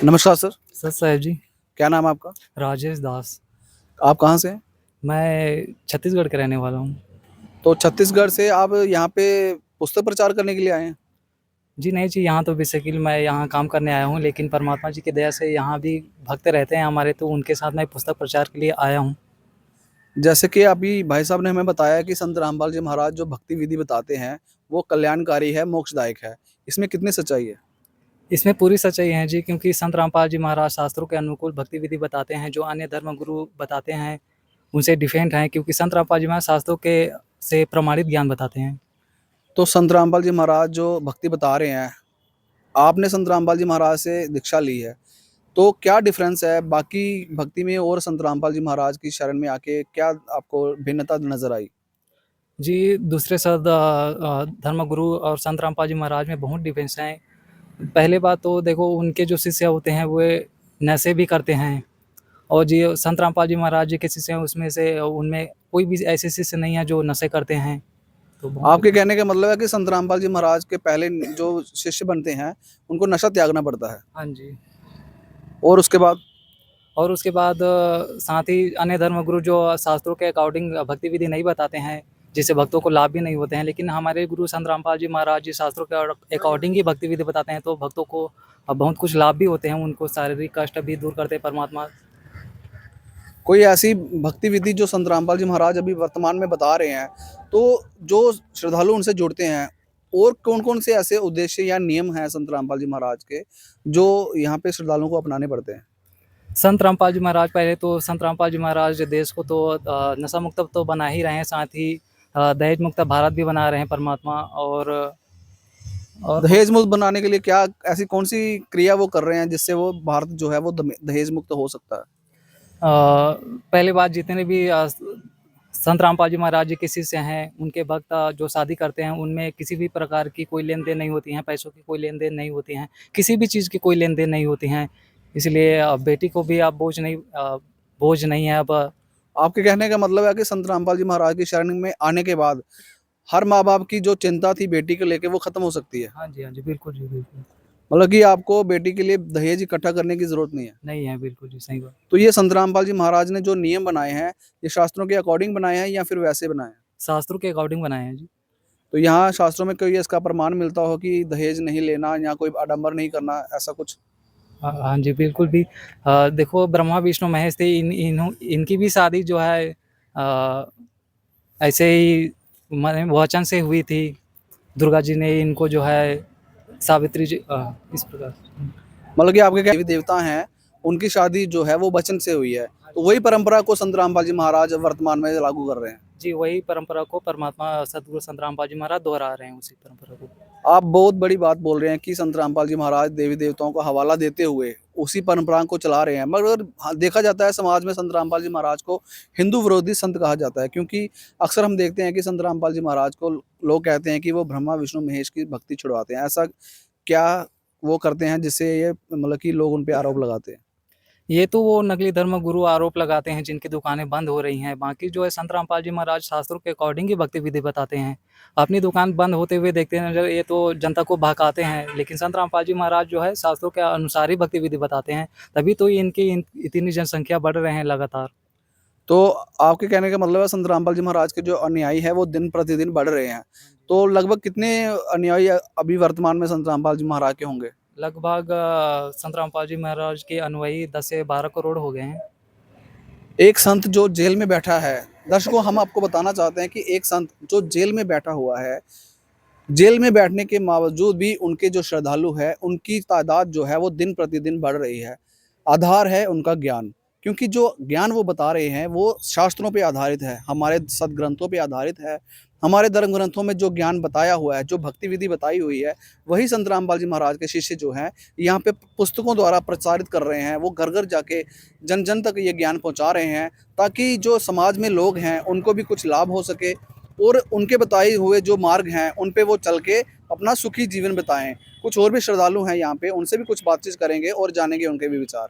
नमस्कार sir. Sir साहब जी। क्या नाम है आपका? राजेश दास। आप कहाँ से हैं? मैं छत्तीसगढ़ का रहने वाला हूँ। तो छत्तीसगढ़ से आप यहाँ पे पुस्तक प्रचार करने के लिए आए हैं? जी नहीं जी, यहाँ तो बेसिकली मैं यहाँ काम करने आया हूँ, लेकिन परमात्मा जी की दया से यहाँ भी भक्त रहते हैं हमारे, तो उनके साथ मैं पुस्तक प्रचार के लिए आया हूँ। जैसे कि अभी भाई साहब ने हमें बताया कि संत रामपाल जी महाराज जो भक्ति विधि बताते हैं, वो कल्याणकारी है, मोक्षदायक है। इसमें कितनी सच्चाई है? इसमें पूरी सच्चाई है जी, क्योंकि संत रामपाल जी महाराज शास्त्रों के अनुकूल भक्ति विधि बताते हैं, जो अन्य धर्म गुरु बताते हैं उनसे डिफरेंट हैं, क्योंकि संत रामपाल जी महाराज शास्त्रों के से प्रमाणित ज्ञान बताते हैं। तो संत रामपाल जी महाराज जो भक्ति बता रहे हैं, आपने संत रामपाल जी महाराज से दीक्षा ली है, तो क्या डिफरेंस है बाकी भक्ति में और संत रामपाल जी महाराज की शरण में आके क्या आपको भिन्नता नज़र आई? जी, दूसरे धर्मगुरु और संत रामपाल जी महाराज में बहुत डिफरेंस है। पहले बात तो देखो, उनके जो शिष्य होते हैं वो नशे भी करते हैं, और जी संत रामपाल जी महाराज जी के शिष्य हैं, उसमें से उनमें कोई भी ऐसे शिष्य नहीं है जो नशे करते हैं। तो बहुत आपके कहने का मतलब है कि संत रामपाल जी महाराज के पहले जो शिष्य बनते हैं, उनको नशा त्यागना पड़ता है हाँ जी। और उसके बाद और उसके बाद साथ ही अन्य धर्मगुरु जो शास्त्रों के अकॉर्डिंग भक्ति विधि नहीं बताते हैं, जिससे भक्तों को लाभ भी नहीं होते हैं, लेकिन हमारे गुरु संत रामपाल जी महाराज जी शास्त्रों के अकॉर्डिंग ही भक्ति विधि बताते हैं, तो भक्तों को बहुत कुछ लाभ भी होते हैं, उनको शारीरिक कष्ट भी दूर करते हैं परमात्मा। कोई ऐसी भक्ति विधि जो संत रामपाल जी महाराज अभी वर्तमान में बता रहे हैं, तो जो श्रद्धालु उनसे जुड़ते हैं, और कौन-कौन से ऐसे उद्देश्य या नियम हैं संत रामपाल जी महाराज के, जो यहाँ पे श्रद्धालुओं को अपनाने पड़ते हैं? संत रामपाल जी महाराज, पहले तो संत रामपाल जी महाराज देश को तो नशा मुक्त तो बना ही रहे हैं, साथ ही दहेज मुक्त भारत भी बना रहे हैं परमात्मा। और दहेज मुक्त बनाने के लिए क्या ऐसी कौन-सी क्रिया वो कर रहे हैं, जिससे वो भारत जो है वो दहेज मुक्त हो सकता है? पहली बात, जितने भी संत रामपाल जी महाराज जी के शिष्य हैं, उनके भक्त जो शादी करते हैं, उनमें किसी भी प्रकार की कोई लेन-देन नहीं होती है, पैसों की कोई लेन-देन नहीं होती हैं, किसी भी चीज़ की कोई लेन-देन नहीं होती हैं। इसलिए बेटी को भी अब बोझ नहीं है अब। आपके कहने का मतलब है कि संत रामपाल जी महाराज की शरण में आने के बाद, हर माँ-बाप की जो चिंता थी बेटी को लेके वो खत्म हो सकती है। हाँ जी, हाँ जी। बिल्कुल जी, बिल्कुल। मतलब कि आपको बेटी के लिए दहेज इकट्ठा करने की ज़रूरत नहीं है। नहीं है, बिल्कुल जी, सही बात। तो ये संत रामपाल जी महाराज ने जो नियम बनाए हैं, ये शास्त्रों के अकॉर्डिंग बनाए हैं या फिर वैसे बनाए हैं? शास्त्रों के अकॉर्डिंग बनाए हैं जी। तो यहाँ शास्त्रों में कोई इसका प्रमाण मिलता हो कि दहेज नहीं लेना या कोई आडंबर नहीं करना, ऐसा कुछ? हाँ, हाँ जी, बिल्कुल भी। देखो, ब्रह्मा, विष्णु, महेश थे, इनकी भी शादी जो है ऐसे ही माने वचन से हुई थी। दुर्गा जी ने इनको जो है सावित्री जी इस प्रकार। मतलब कि आपके देवी देवता हैं, उनकी शादी जो है वो वचन से हुई है। तो वही परंपरा को संत रामपाल जी महाराज वर्तमान में लागू कर रहे हैं। जी, वही परंपरा को परमात्मा सद्गुरु संत रामपाल जी महाराज दोहरा रहे हैं, उसी परंपरा को। आप बहुत बड़ी बात बोल रहे हैं कि संत रामपाल जी महाराज देवी देवताओं को हवाला देते हुए उसी परंपरा को चला रहे हैं, मगर हाँ, देखा जाता है समाज में संत रामपाल जी महाराज को हिंदू विरोधी संत कहा जाता है, क्योंकि अक्सर हम देखते हैं कि संत रामपाल जी महाराज को लोग कहते हैं कि वो ब्रह्मा विष्णु महेश की भक्ति छुड़वाते हैं। ऐसा क्या वो करते हैं जिससे ये मतलब कि लोग उन पे आरोप लगाते हैं? ये तो वो नकली धर्म गुरु आरोप लगाते हैं, जिनकी दुकानें बंद हो रही हैं। बाकी जो है संत रामपाल जी महाराज शास्त्रों के अकॉर्डिंग ही भक्ति विधि बताते हैं। अपनी दुकान बंद होते हुए देखते हैं, जो ये तो जनता को बहकाते हैं, लेकिन संत रामपाल जी महाराज जो है शास्त्रों के अनुसार ही भक्ति विधि बताते हैं। तभी तो इतनी जनसंख्या बढ़ रहे हैं लगातार। तो आपके कहने का मतलब है संत रामपाल जी महाराज के जो अनुयायी हैं वो दिन प्रतिदिन बढ़ रहे हैं। तो लगभग कितने अनुयायी अभी वर्तमान में संत रामपाल जी महाराज के होंगे? लगभग संत रामपाल जी महाराज के अनुयायी 10 से 12 करोड़ हो गए हैं। एक संत जो जेल में बैठा है, दर्शकों हम आपको बताना चाहते हैं कि एक संत जो जेल में बैठा हुआ है, जेल में बैठने के बावजूद भी उनके जो श्रद्धालु हैं, उनकी तादाद जो है वो दिन प्रतिदिन बढ़ रही है। आधार है उनका ज्ञान, क्योंकि जो ज्ञान वो बता रहे हैं वो शास्त्रों पे आधारित है, हमारे सदग्रंथों पे आधारित है। हमारे धर्म ग्रंथों में जो ज्ञान बताया हुआ है, जो भक्ति विधि बताई हुई है, वही संत रामपाल जी महाराज के शिष्य जो हैं, यहाँ पे पुस्तकों द्वारा प्रचारित कर रहे हैं। वो घर-घर जाके जन-जन तक ये ज्ञान पहुँचा रहे हैं, ताकि जो समाज में लोग हैं, उनको भी कुछ लाभ हो सके और उनके बताए हुए जो मार्ग हैं, उन पे वो चल के अपना सुखी जीवन बिताएँ। कुछ और भी श्रद्धालु हैं यहाँ पे, उनसे भी कुछ बातचीत करेंगे और जानेंगे उनके भी विचार।